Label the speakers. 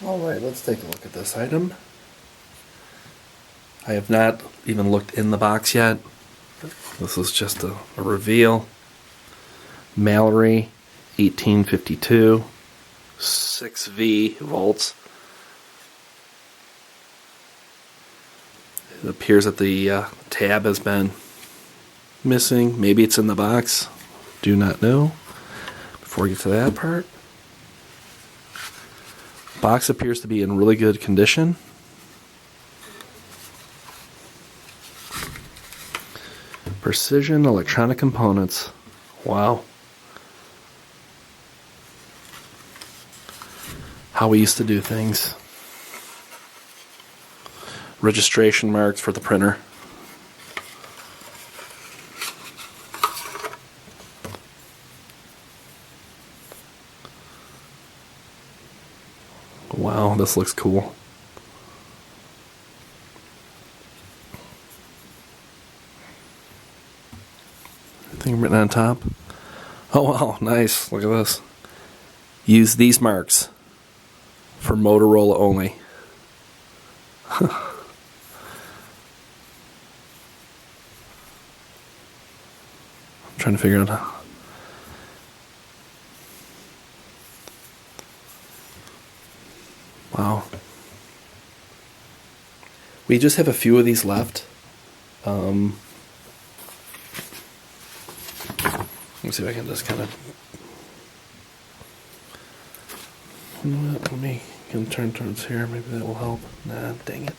Speaker 1: Alright, let's take a look at this item. I have not even looked in the box yet. This is just a reveal. Mallory, 1852, 6V volts. It appears that the tab has been missing. Maybe it's in the box. Do not know. Before we get to that part, box appears to be in really good condition. Precision electronic components. Wow. How we used to do things. Registration marks for the printer. Wow, this looks cool. Anything written on top? Oh wow, nice. Look at this. Use these marks for Motorola only. I'm trying to figure out how. Wow. We just have a few of these left. Let me see if I can just kind of. You know what? Let me turn towards here. Maybe that will help. Nah, dang it.